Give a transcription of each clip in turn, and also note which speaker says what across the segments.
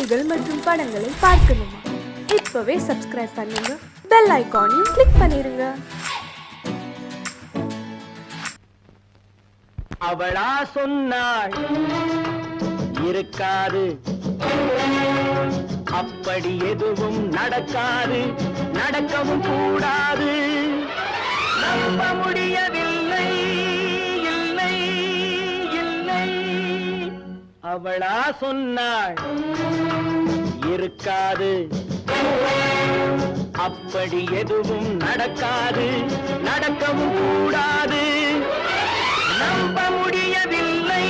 Speaker 1: செய்திகள் மற்றும் படங்களை பார்க்கணுமா? இப்பவே சப்ஸ்கிரைப் பண்ணுங்க, பெல் ஐகானையும் கிளிக் பண்ணிருங்க.
Speaker 2: அவளா சொன்னாள் இருக்காது, அப்படி எதுவும் நடக்காது, நடக்கவும் கூடாது. நம்ப முடியவில்லை, இல்லை இல்லை. அவளா சொன்னாள் இருக்காது, அப்படி எதுவும் நடக்காது, நடக்கவும் கூடாது. நம்ப முடியவில்லை,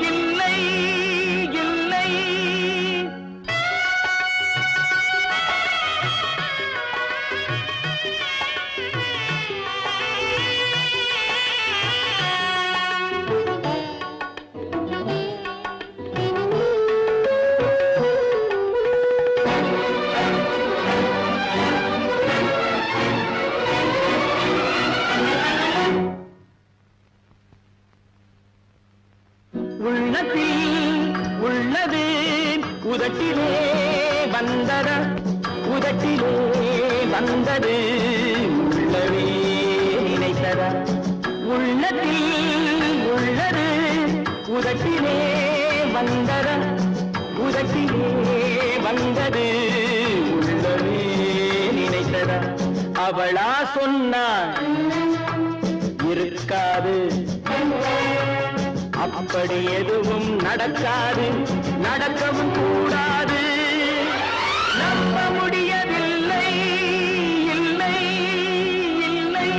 Speaker 2: இல்லை இல்லை. உள்ளத்தில் உள்ளது உதட்டிலே வந்ததா, உதட்டிலே வந்தது உள்ளவே நினைத்ததா. உள்ளத்தில் உள்ளது உதட்டிலே வந்ததா, உதட்டிலே வந்தது உள்ளவே நினைத்ததா. அவளா சொன்னாள் இருக்காது, அப்படி எதுவும் நடக்காது, நடக்கவும் கூடாது. நம்ப முடியவில்லை, இல்லை இல்லை.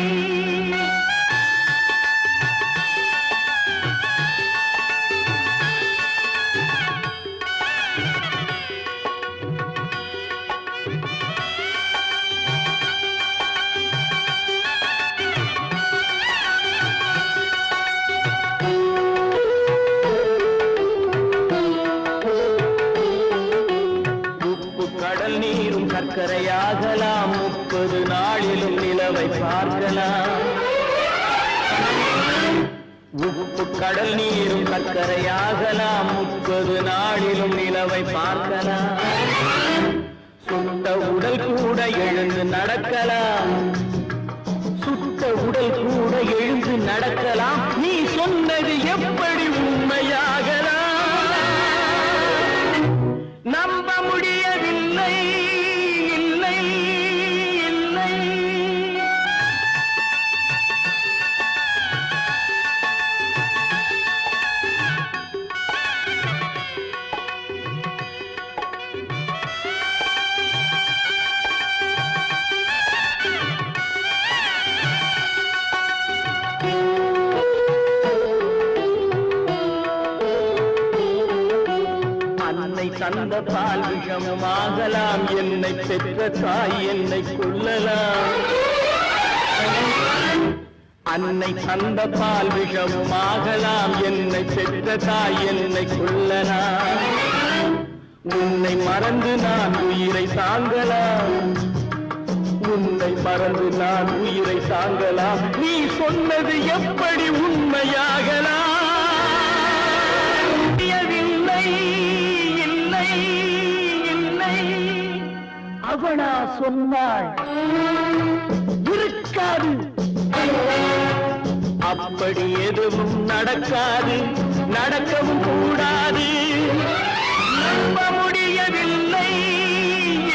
Speaker 2: கடல் நீரும் சர்க்கரையாகலாம், 30 நாளிலும் நிலவை பார்க்கலாம். உப்பு கடல் நீரும் சர்க்கரையாகலாம், 30 நாளிலும் நிலவை பார்க்கலாம். சுட்ட உடல் கூட எழுந்து நடக்கலாம், சுட்ட உடல் கூட எழுந்து நடக்கலாம். நீ சொன்னது எப்படி உண்மையாகலாம்? நம்ப முடியவில்லை, இல்லை இல்லை. அன்னை தந்த பால் விஷமாகலாம், என்னை பெற்ற தாய் என்னை கொள்ளலாம். அன்னை தந்த பால் விஷமாகலாம், என்னை பெற்ற தாய் என்னை கொள்ளலாம். உன்னை மறந்து நான் உயிரை தாங்கலாம், உன்னை மறந்து நான் உயிரை தாங்கலாம். நீ சொன்னது எப்படி உண்மையாகலாம்? அவளா சொன்னாள் இருக்காது, அப்படி எதுவும் நடக்காது, நடக்கவும் கூடாது. நம்ப முடியவில்லை,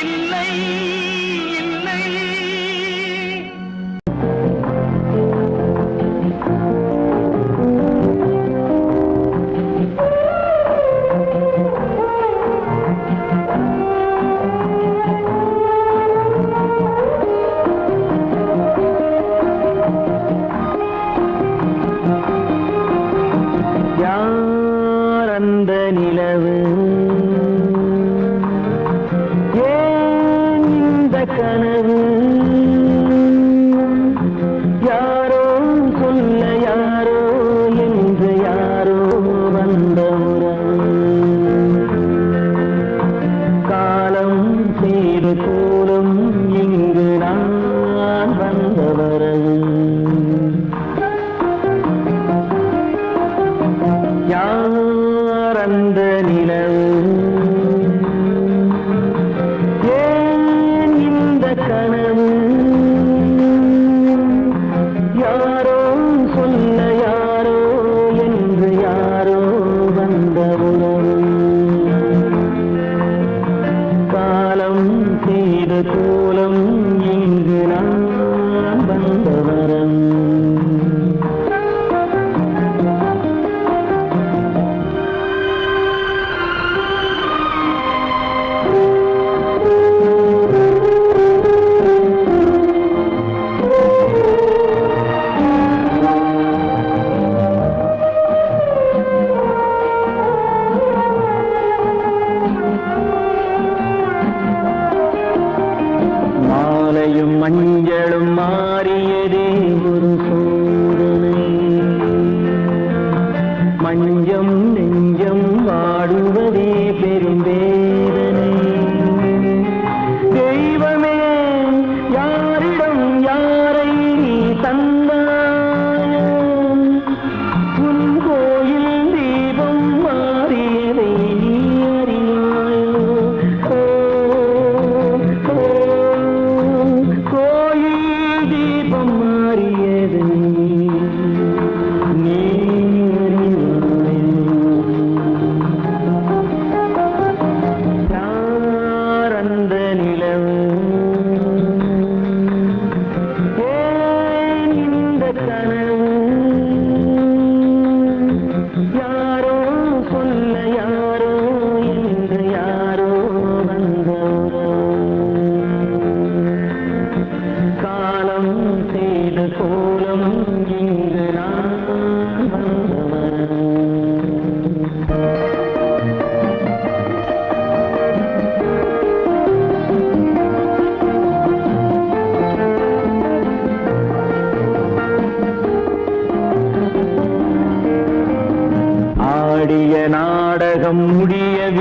Speaker 2: இல்லை இல்லை. யார் அந்த நிலவு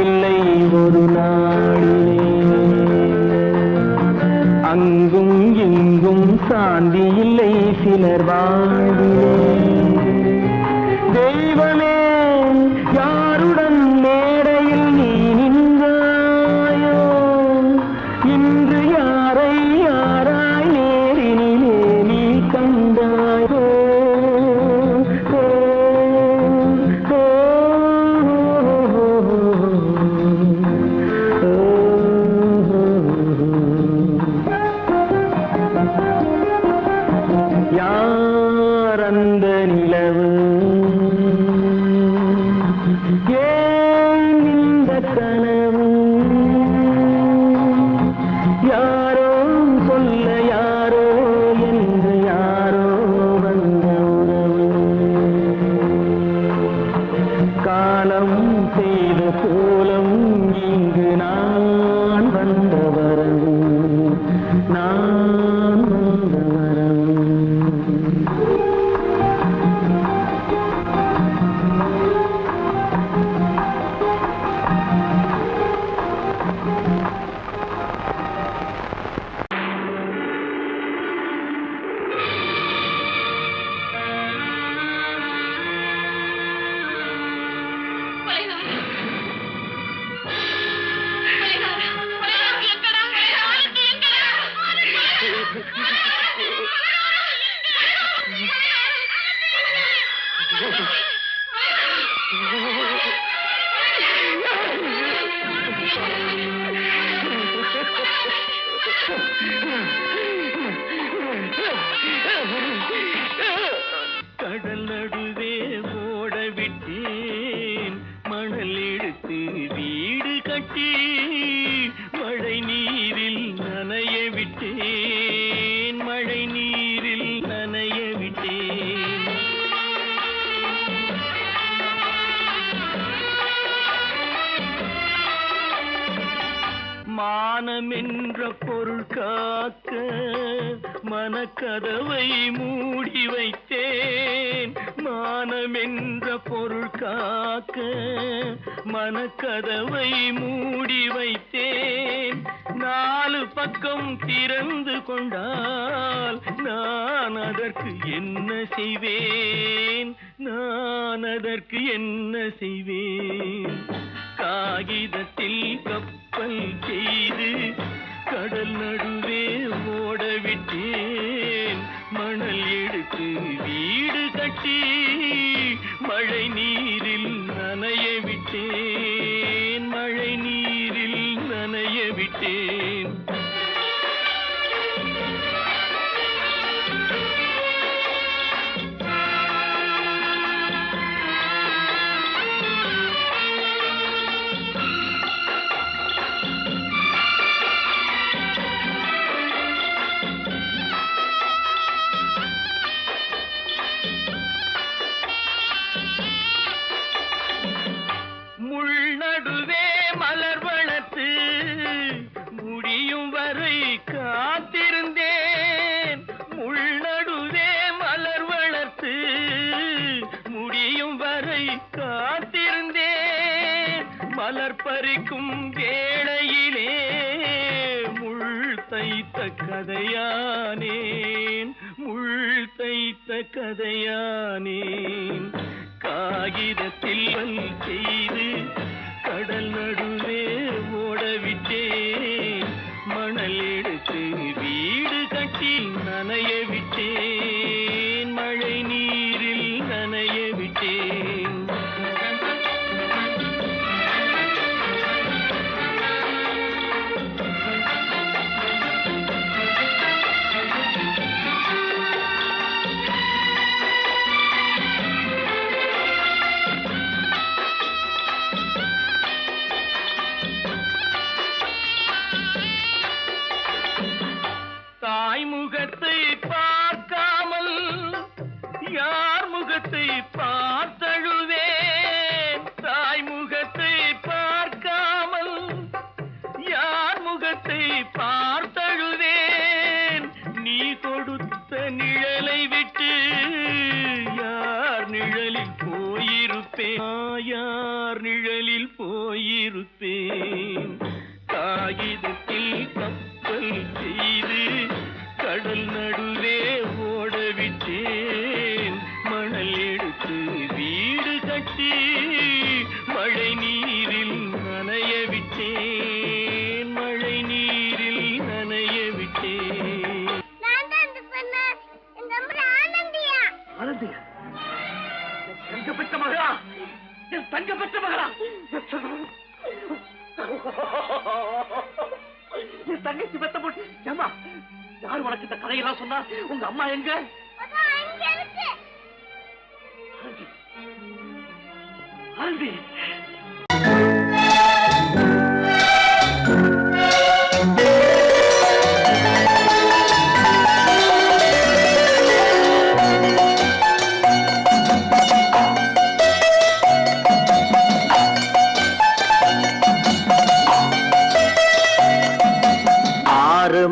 Speaker 2: இல்லை ஒரு நாளிலே. அங்கும் இங்கும் சாந்தி இல்லை சிலர் வாழ்விலே. தெய்வமே யாருடன் மேடையில் நீ நின்றாயோ, இன்று யாரை யாராய் நேரினிலே நீ கண்டாயோ. யார் அந்த நிலவு, ஏன் இந்த கனவு, யாரோ சொல்ல யாரோ என்று யாரோ வந்த உறவு. காலம் செய்த கோலம் இங்கு நான் வந்த வரவு, நான் வந்த வரவு. கடல் நடுவே ஓட விட்டேன், மணல் எடுத்து வீடு கட்டி மழை நீரில் நனைய விட்டேன், மழை நீரில் நனைய விட்டேன். மானம் என்ற பொருள் காக்க மனக்கதவை மூடி வைத்தேன், மானம் என்ற பொருள் காக்க மனக்கதவை மூடி வைத்தேன். நாலு பக்கம் திறந்து கொண்டால் நான் அதற்கு என்ன செய்வேன், நான் அதற்கு என்ன செய்வேன். காகிதத்தில் கப்பல் செய்து கடல் நடுவே ஓட விட்டேன், மணல் எடுத்து வீடு கட்டி மழை நீரில் நனைய விட்டேன், மழை நீரில் நனைய விட்டேன். முள்நடுவே மலர் வளர்த்து முடியும் வரை காத்திருந்தேன், முள்நடுவே மலர் வளர்த்து முடியும் வரை காத்திருந்தேன். மலர் பறிக்கும் வேளையிலே முள் தைத்த கதையானேன், முள் தைத்த கதையானேன். காகிதத்தில் செய்து கடல் நடுவே ஓடவிட்டேன், மணல் எடுத்து வீடு கட்டி நனைய விட்டேன், மழை நீரில் நனைய விட்டேன். முகத்தை பார்க்காமல் யார் முகத்தை பார்த்தழுவேன், தாய் முகத்தை பார்க்காமல் யார் முகத்தை பார்த்தழுவேன். நீ கொடுத்த நிழலை விட்டு யார் நிழலில் போயிருப்பேன், யார் நிழலில் போயிருப்பேன். இருப்பேன். காகிதத்தில் கப்பல் செய்து கடல் நடுவே ஓடவிட்டேன். மணல் எடுத்து வீடு கட்டி மழை நீரில் நனைய விட்டேன். மழை நீரில் நனைய விட்டேன்.
Speaker 3: தங்க பெற்ற மகளா, என் தங்க பெற்ற மகளா, என் தங்கச்சி பெத்த போட்டு ஏமா யார் உனக்கு இந்த கதையெல்லாம் சொன்னா? உங்க அம்மா எங்க? ஆண்டி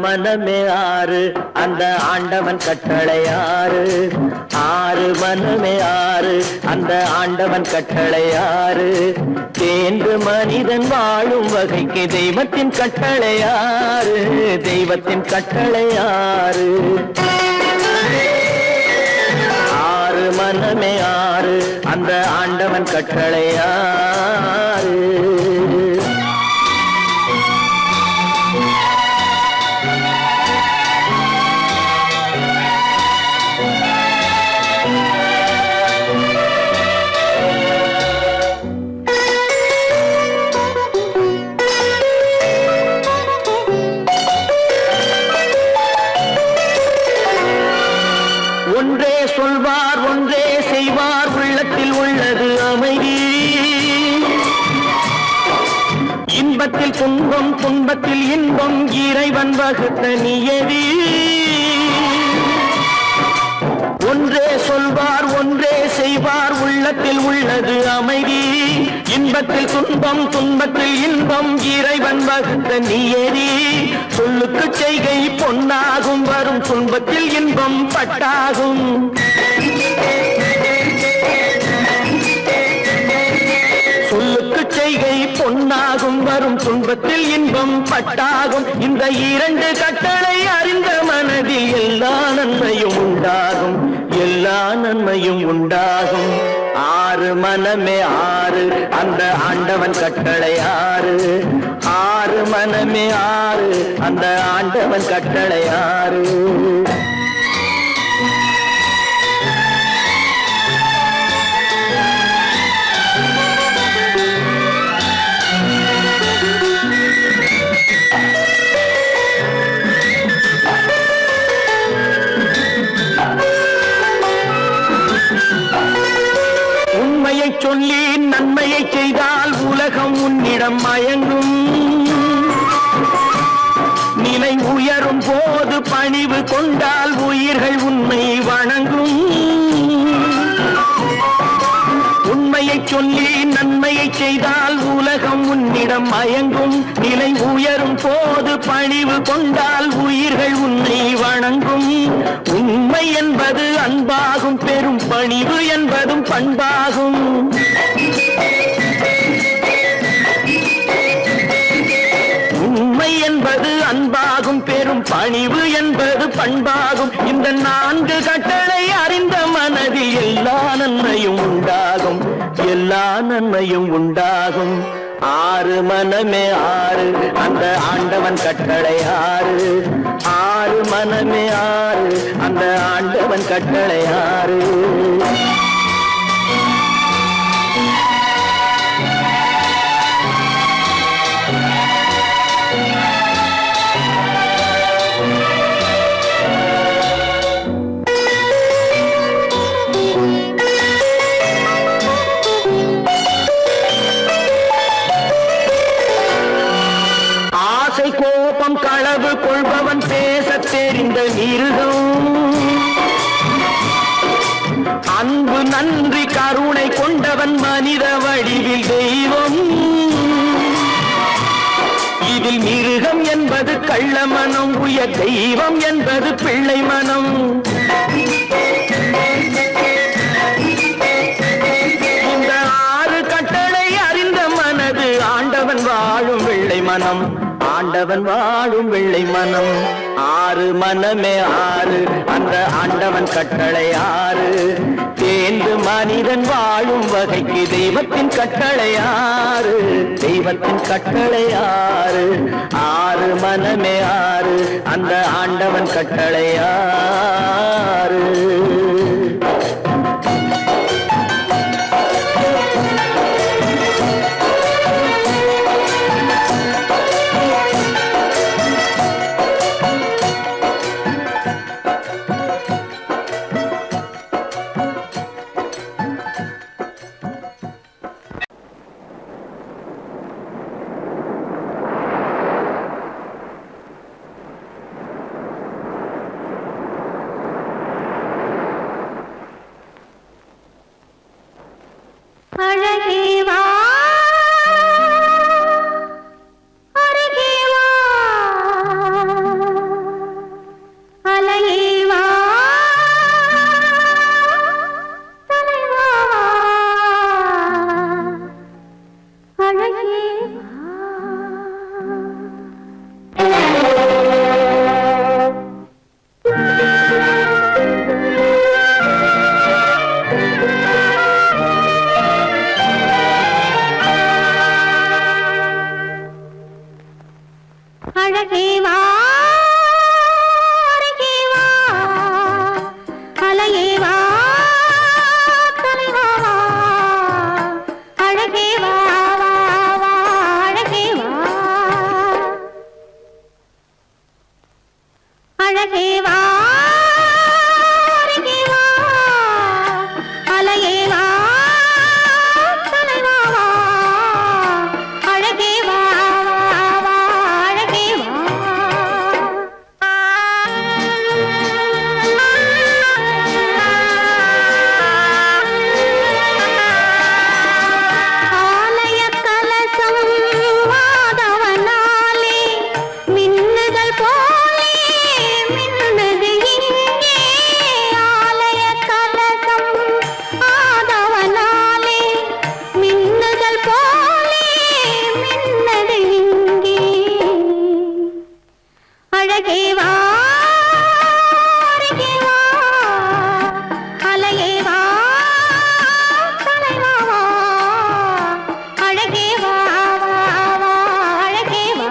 Speaker 4: மனமே ஆறு அந்த ஆண்டவன் கட்டளை ஆறு. ஆறு மனமே ஆறு அந்த ஆண்டவன் கட்டளை ஆறு. தேர்ந்து மனிதன் வாழும் வகைக்கு தெய்வத்தின் கட்டளை ஆறு. தெய்வத்தின் கட்டளை ஆறு. ஆறு மனமே ஆறு அந்த ஆண்டவன் கட்டளை ஆறு. ஒன்றே சொல்வார் ஒன்றே செய்வார் உள்ளத்தில் உள்ளது அமைதி. இன்பத்தில் துன்பம் துன்பத்தில் இன்பம் இறைவன் வகுத்த நியதி. ஒன்றே சொல்வார் ஒன்றே செய்வார் உள்ளத்தில் உள்ளது அமைதி. இன்பத்தில் துன்பம் துன்பத்தில் இன்பம் இறைவன் வகுத்த நியதி. சொல்லுக்கு செய்கை பொன்னாகும் வரும் துன்பத்தில் இன்பம் பட்டாகும். சொல்லுக்கு செய்கை பொன்னாகும் வரும் துன்பத்தில் இன்பம் பட்டாகும். இந்த இரண்டு கட்டளை அறிந்த மனதில் எல்லா நன்மையும் உண்டாகும். எல்லா நன்மையும் உண்டாகும். ஆறு மனமே ஆறு அந்த ஆண்டவன் கட்டளை ஆறு. ஆறு மனமே ஆறு அந்த ஆண்டவன் கட்டளை ஆறு. உண்மையை சொல்லி நன்மையை செய்தால் உலகம் உன்னிடம் மயங்கும். நிலை உயரும் போது பணிவு கொண்டால் உயிர்கள் உன்னை வணங்கும். உண்மையை சொல்லி நன்மையை செய்தால் உலகம் உன்னிடம் மயங்கும். நிலை உயரும் போது பணிவு கொண்டால் உயிர்கள் உன்னை வணங்கும். உண்மை என்பது அன்பாகும். பெரும் பணிவு என்பதும் பண்பாகும். உண்மை என்பது அன்பாகும். பெரும் பணிவு என்பது பண்பாகும். இந்த நான்கு கட்டளை அறிந்த மனதில் எல்லா நன்மையும் உண்டாகும். எல்லா நன்மையும் உண்டாகும். ஆறு மனமே ஆறு அந்த ஆண்டவன் கட்டளை ஆறு. ஆறு மனமே ஆறு அந்த ஆண்டவன் கட்டளை ஆறு. கோபம் களவு கொள்பவன் பேச தெரிந்த மிருகம். அன்பு நன்றி கருணை கொண்டவன் மனித வடிவில் தெய்வம். இதில் மிருகம் என்பது கள்ள மனம். உயர் தெய்வம் என்பது பிள்ளை மனம். இந்த ஆறு கட்டளை அறிந்த மனது ஆண்டவன் வாழும் வெள்ளை மனம் ஆண்டவன் வாழும் வெள்ளை மனம் ஆறு மனமே ஆறு அந்த ஆண்டவன் கட்டளை ஆறு தேர்ந்து மனிதன் வாழும் வகைக்கு தெய்வத்தின் கட்டளை ஆறு தெய்வத்தின் கட்டளை ஆறு ஆறு மனமே ஆறு அந்த ஆண்டவன் கட்டளை ஆறு
Speaker 5: அழகே வா அருகே வா அலையே வா தலைவா அழகே அழகே வா அருகே வா அலையே வா தலைவா அழகே வா வா வா அழகே வா அழகே வா அருகே வா அலையே வா தலைவா அழகே வா அழகே வா அருகே வா அலையே வா தலைவா அழகே வா வா வா அழகே வா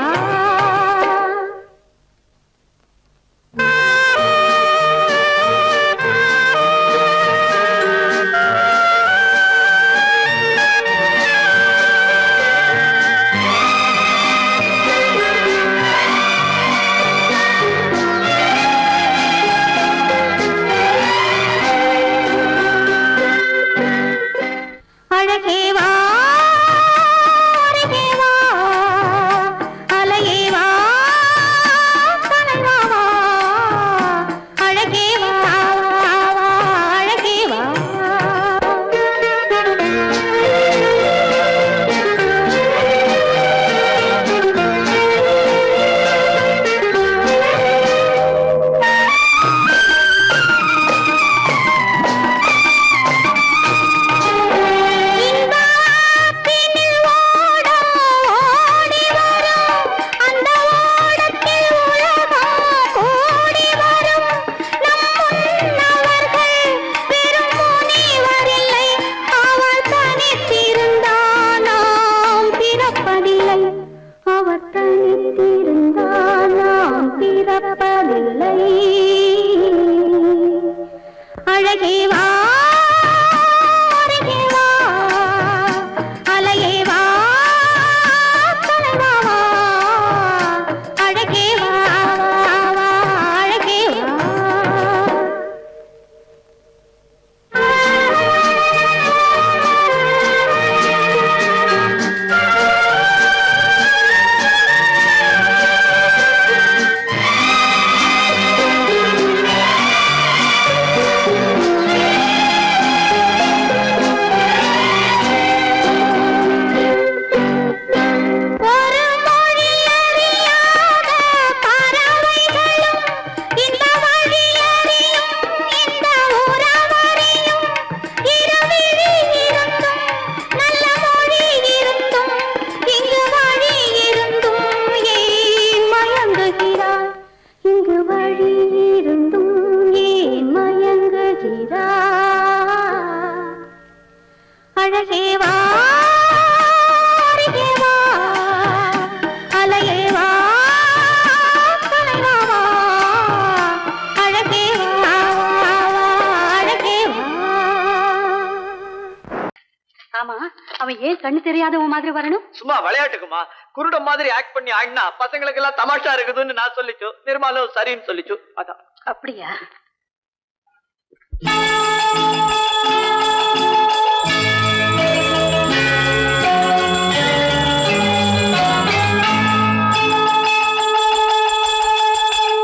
Speaker 5: ஏன் கண்ணு தெரியாதவன் மாதிரி வரணும்?
Speaker 3: சும்மா விளையாட்டுக்குமா, குருட மாதிரி ஆக்ட் பண்ணி ஆடினா பசங்களுக்கு எல்லாம் தமாஷா இருக்குதுன்னு நான் சொல்லிச்சு. நிர்மலும் சரின்னு சொல்லிச்சு. அதான்.
Speaker 5: அப்படியா?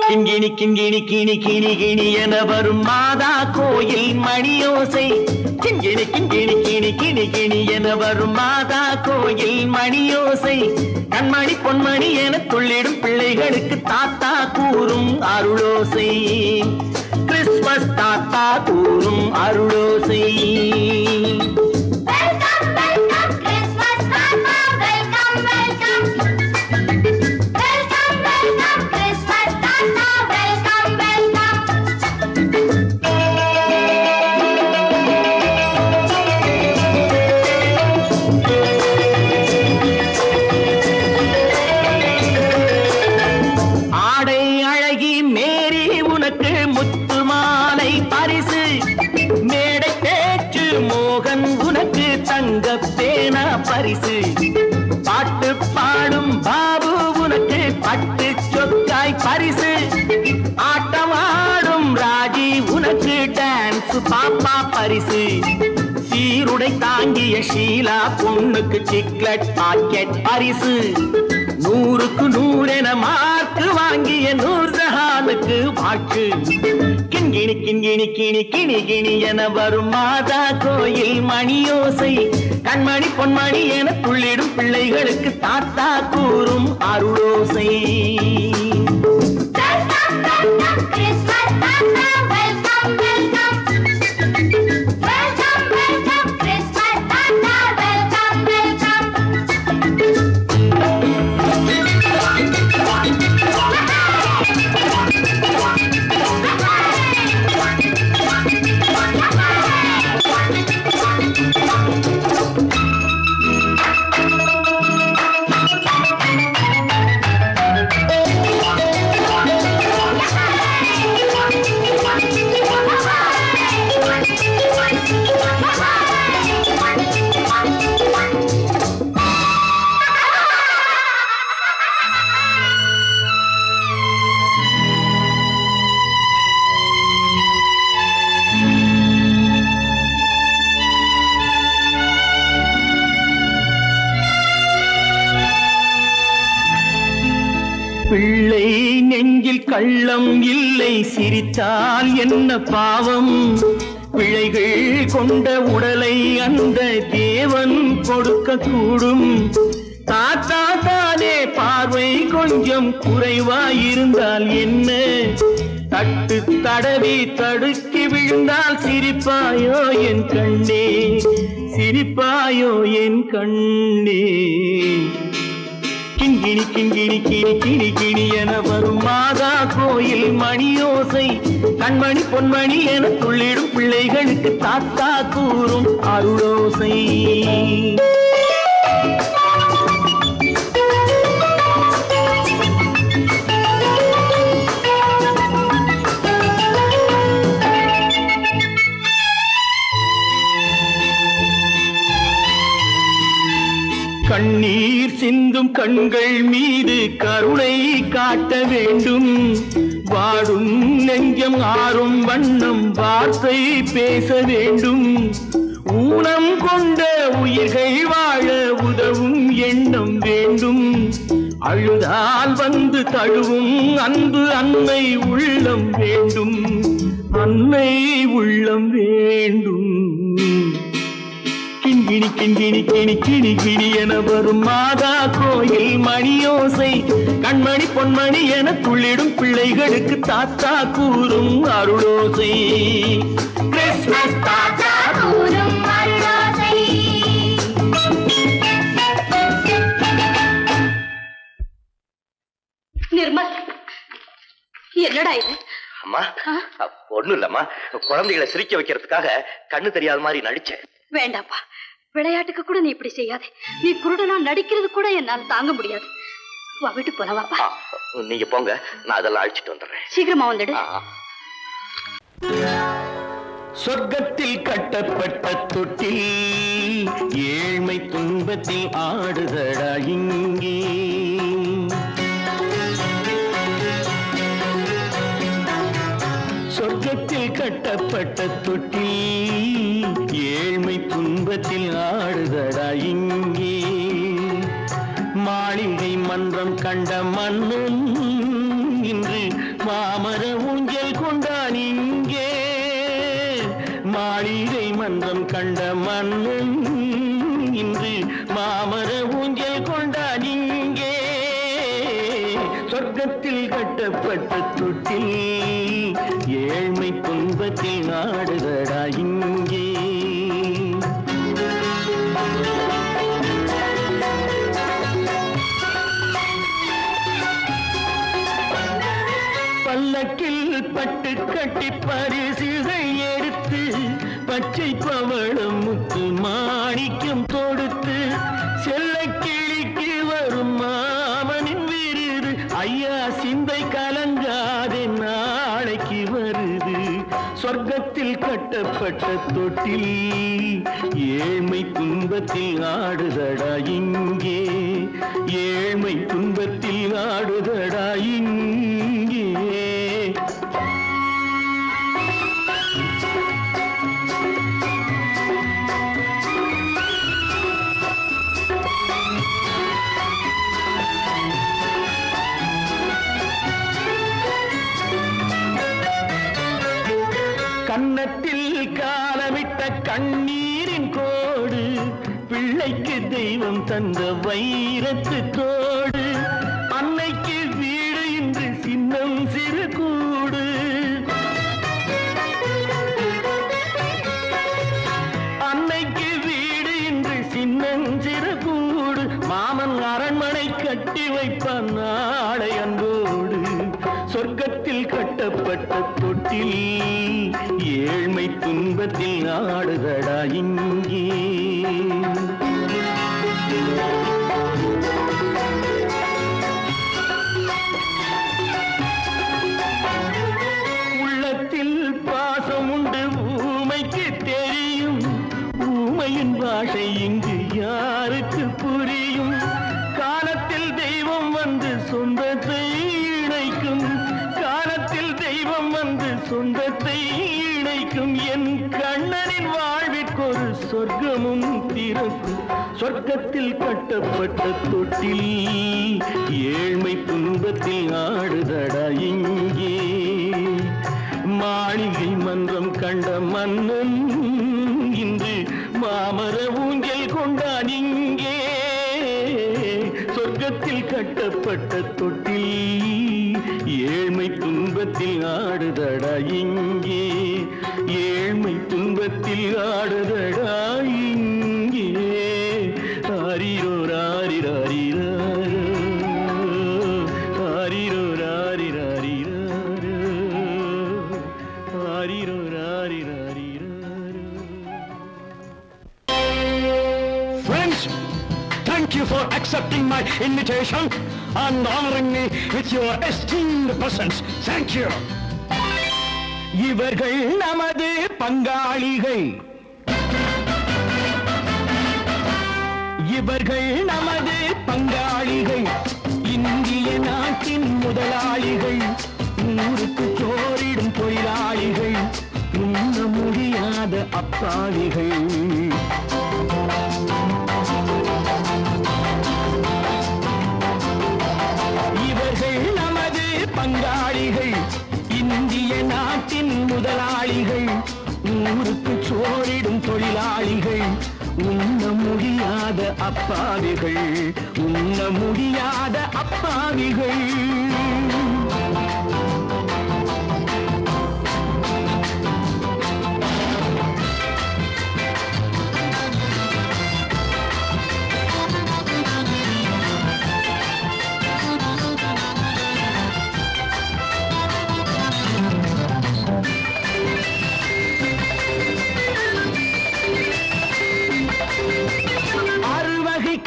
Speaker 4: கிண்கிணி கிண்கிணி கிணி கிணி கிணி என வரும் மாதா கோயில் மணியோசை. கிண்கிணி கிண்கிணி கிணி கிணி கிணி என வரும் மாதா கோயில் மணியோசை. கண்மணி பொன்மணி என துள்ளிடும் பிள்ளைகளுக்கு தாத்தா கூறும் அருளோசை. கிறிஸ்துமஸ் தாத்தா கூறும் அருளோசை. பரிசு பாட்டு பாடும் பாபு உனக்கு பட்டு சொக்காய் பரிசு. ஆட்டமாடும் ராஜி உனக்கு டான்ஸ் பாப்பா பரிசு. சீருடை தாங்கிய ஷீலா பொண்ணுக்கு சிக்லெட் பாக்கெட் பரிசு. 100க்கு 100 என மார்க்கு வாங்கிய நூர்ஜஹானுக்கு வாழ்த்து. கிண்கிணி கிண்கிணி கிணி கிணி கிணி என வரும் மாதா கோயில் மணியோசை. கண்மணி பொன்மணி என துள்ளிடும் பிள்ளைகளுக்கு தாத்தா கூறும் அருளோசை. பிள்ளை நெஞ்சில் கள்ளம் இல்லை, சிரித்தால் என்ன பாவம். பிழைகள் கொண்ட உடலை அந்த தேவன் கொடுக்க கூடும். தாத்தா தானே பார்வை கொஞ்சம் குறைவாயிருந்தால் என்ன? தட்டு தடவி தடுக்கி விழுந்தால் சிரிப்பாயோ என் கண்ணே, சிரிப்பாயோ என் கண்ணே. கிண்கிணி கிண்கிணி கிணி கிணி கிணி என வரும் மாதா கோயில் மணியோசை. கண்மணி பொன்மணி என துள்ளிடும் பிள்ளைகளுக்கு தாத்தா கூறும் அருளோசை. கண்ணீர் சிந்தும் கண்கள் மீது கருணை காட்ட வேண்டும். வாடும் நெஞ்சம் ஆறும் வண்ணம் வார்த்தை பேச வேண்டும். ஊனம் கொண்ட உயிர்கள் வாழ உதவும் எண்ணம் வேண்டும். அழுதால் வந்து தழுவும் அன்பு அன்னை உள்ளம் வேண்டும், அன்னை உள்ளம் வேண்டும். கிண்கிணி கிண்கிணி கிணி கிணி கிணி என வரும் மாதா கோயில் மணியோசை. கண்மணி பொன்மணி என துள்ளிடும் பிள்ளைகளுக்கு தாத்தா கூறும் அருளோசை. கிறிஸ்துமஸ் தாத்தா கூறும் அருளோசை.
Speaker 5: நிர்மல், என்னடா இது?
Speaker 3: அம்மா, ஒண்ணும் இல்லம்மா, குழந்தைகளை சிரிக்க வைக்கிறதுக்காக கண்ணு தெரியாத மாதிரி நடிச்சேன்.
Speaker 5: வேண்டாப்பா, விளையாட்டுக்கு கூட நீ இப்படி செய்யாதே. நீ குருடனா நடிக்கிறது கூட என்னால் தாங்க முடியாது. வா, விட்டு போலவாப்பா.
Speaker 3: நீங்க போங்க, நான் அதெல்லாம் அழிச்சிட்டு வந்துடுறேன்.
Speaker 5: சீக்கிரமா வந்துடு.
Speaker 4: சொர்க்கத்தில் கட்டப்பட்ட தொட்டில் ஏழ்மை துன்பத்தில் ஆடுதடா இங்கே. சொர்க்கத்தில் கட்டப்பட்ட தொட்டில் ஏழ்மை துன்பத்தில் ஆடுதடா இங்கே. மாளிகை மன்றம் கண்ட மன்னன் இன்று மாமர ஊஞ்சல் கொண்டான் இங்கே. மாளிகை மன்றம் கண்ட மன்னன் இன்று மாமர ஊஞ்சல் கொண்டான் இங்கே. சொர்க்கத்தில் கட்டப்பட்ட தொட்டில் ஏழ்மை துன்பத்தில் நாடுதடா இங்கே. பல்லக்கில் பட்டு கட்டி பரிசுகள் எடுத்து பச்சை பவளம் முத்து மாணிக்கம் தொடுத்து செல்ல கிளிக்கு வரும் மாமனின் விருது. ஐயா சிந்தை கலங்காதே நாளைக்கு வருது. சொர்க்கத்தில் கட்டப்பட்ட தொட்டில் ஏழ்மை துன்பத்தில் ஆடுதடா இங்கே. ஏழ்மை துன்பத்தில் ஆடுதடா இங்கே. கன்னத்தில் காலமிட்ட கண்ணீரின் கோடு பிள்ளைக்கு தெய்வம் தந்த வைரத்து தோடு. அன்னைக்கு வீடு இன்று சின்னம் சிறு கூடு. அன்னைக்கு வீடு இன்று சின்னம் சிறு கூடு. மாமன் அரண்மனை கட்டி வைப்பான் நாளை அன்போடு. சொர்க்கத்தில் கட்டப்பட்ட தொட்டில் ஏழ்மை துன்பத்தில் ஆடுதடா இங்கே. உள்ளத்தில் பாசம் உண்டு ஊமைக்கு தெரியும். ஊமையின் பாஷை இங்கு யாருக்கு புரியும்? காலத்தில் தெய்வம் வந்து சொந்தத்தை இணைக்கும். காலத்தில் தெய்வம் வந்து சொந்தத்தை இணைக்கும். என் கண்ணனின் வாழ்விற்கொரு சொர்க்கமும் திறக்கும். சொர்க்கத்தில் கட்டப்பட்ட தொட்டில் ஏழ்மை துன்பத்தில் ஆடுதடா இங்கே. மாளிகை மன்றம் கண்ட மன்னன் இன்று மாமர ஊஞ்சல் கொண்டான் இங்கே. சொர்க்கத்தில் கட்டப்பட்ட தொட்டில் ஏழ்மை துன்பத்தில் ஆடுதடா இங்கே. ஏழ்மை துன்பத்தில் ஆடுதடா இங்கே. ஆரிரோ ராரிராரிராரோ, ஆரிரோ ராரிராரிராரோ, ஆரிரோ ராரிராரிராரோ.
Speaker 6: Friends, thank you for accepting my invitation and honoring me with your esteemed presence. Thank you.
Speaker 4: இவர்கள் நமது பங்காளிகள். இவர்கள் நமது பங்காளிகள். இந்திய நாட்டின் முதலாளிகள். ஊருக்கு சோறிடும் தொழிலாளிகள். உண்ண முடியாத அப்பாவிகள். இவர்கள் நமது பங்காளிகள். இந்திய நாட்டின் முதலாளிகள். ஊருக்கு சோறிடும் தொழிலாளிகள். உண்ண முடியாத அப்பாவிகள். உண்ண முடியாத அப்பாவிகள்.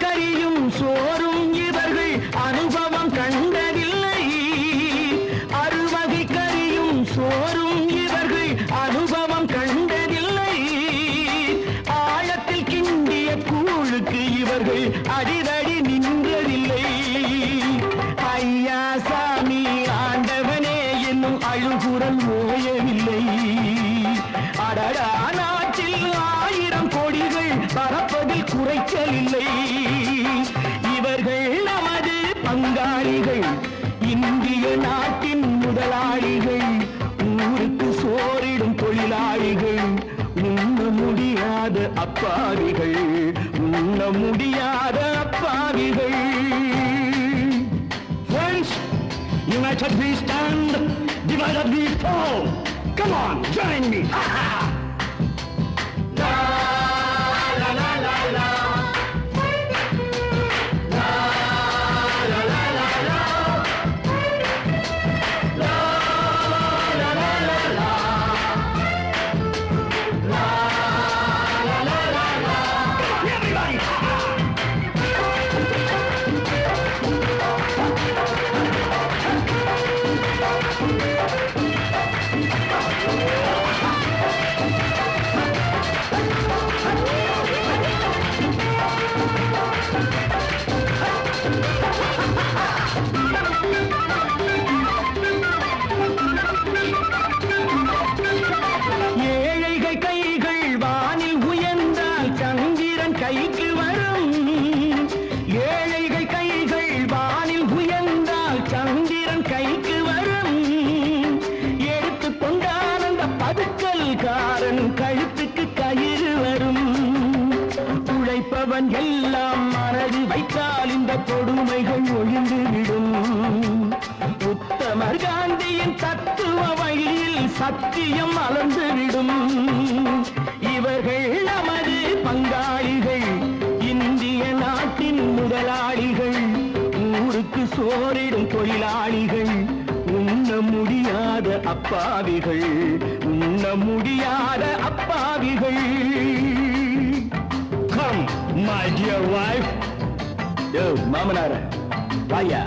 Speaker 4: கறியும் சோறும் இவர்கள் அனுபவம் கண்டதில் இந்திய நாட்டின் முதலாளிகள், ஊருக்கு சோறிடும் தொழிலாளிகள், உண்ண முடியாத அப்பாவிகள், உண்ண முடியாத அப்பாவிகள்.
Speaker 6: Friends, united we stand, divided we fall. Come on, join me.
Speaker 4: ஏழைகள் கைகள் வானில் உயர்ந்தால் சந்திரன் கைக்கு வரும். ஏழைகள் கைகள் வானில் உயர்ந்தால் சந்திரன் கைக்கு வரும். எடுத்து கொண்டான் அந்த பதுக்கல்காரன் கழுத்துக்கு கயிறு வரும். உழைப்பவன் எல்லாம் மனது வைத்தால் இந்த கொடுமைகள் ஒழிந்துவிடும். உத்தமர் காந்தியின் தத்துவ வழியில் சத்தியம் மலர்ந்துவிடும். இவர்கள் நமது பங்காளிகள், இந்திய நாட்டின் முதலாளிகள், ஊருக்கு சோறிடும் தொழிலாளிகள், உண்ண முடியாத அப்பாவிகள், உண்ண முடியாத அப்பாவிகள்.
Speaker 6: Come, my dear wife.
Speaker 4: யோ மாமனார வாயா.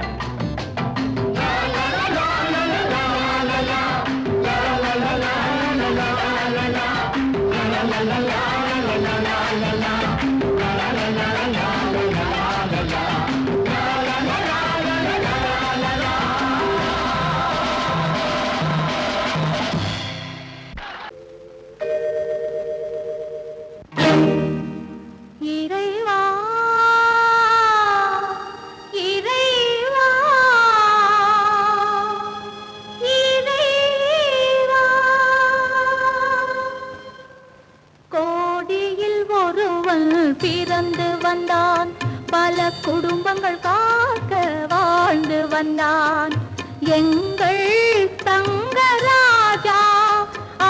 Speaker 1: இறைவா இறைவா இறைவா, கோடியில் ஒருவன் பிறந்து வந்தான், பல குடும்பங்கள் காக்க வாழ்ந்து வந்தான். எங்கள் தங்கராஜா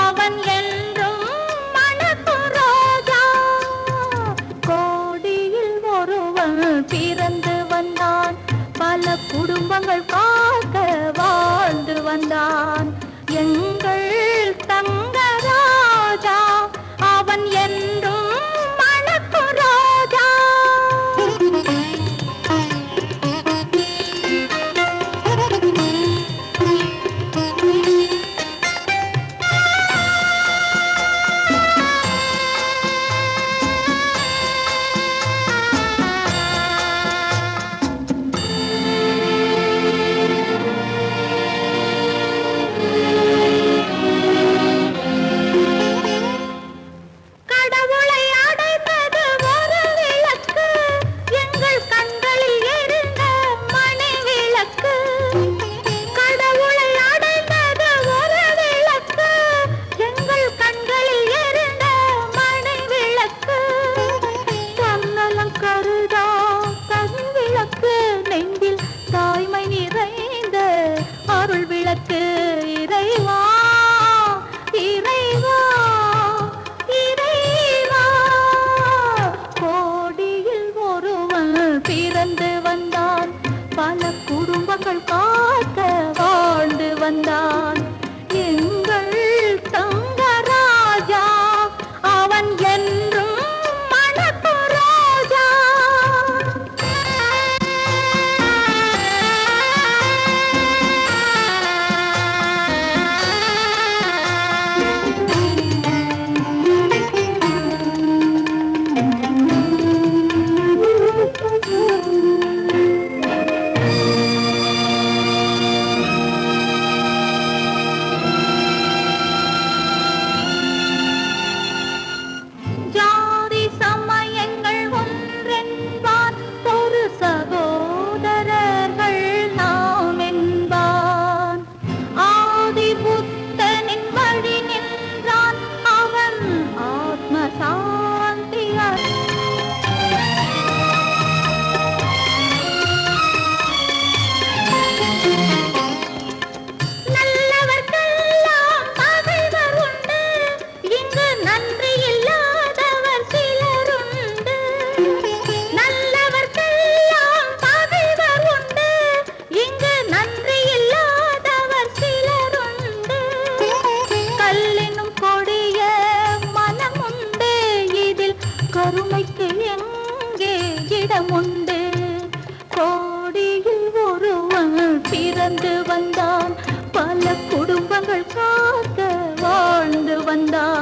Speaker 1: அவன் என்றும் மணக்கும் ரோஜா. கோடியில் ஒருவன் பிறந்து வந்தான், பல குடும்பங்கள் காக்க வாழ்ந்து வந்தான். எங்கள் தங்கராஜா அவன் என்றும் மணக்கும் ரோஜா. கடவுளை அடைந்தது ஒரு விளக்கு, எங்கள் கண்களில் எரிந்த மணி விளக்கு. கடவுளை அடைந்தது ஒரு விளக்கு, எங்கள் கண்களில் எரிந்த மணி விளக்கு. தன்னலம் கருதா தனி விளக்கு, நெஞ்சில் தாய்மை நிறைந்த அருள் விளக்கு. இறைவா இறைவா இறைவா, கோடியில் ஒருவன் பிறந்து வந்தான், பல குடும்பங்கள் காக்க வாழ்ந்து வந்தான். எங்கள் தங்கராஜா அவன் என்றும் மணக்கும் ரோஜா.
Speaker 7: குடும்பம் உண்டு. கோடியில் ஒருவன் பிறந்து வந்தான், பல குடும்பங்கள் காக்க வாழ்ந்து வந்தான்.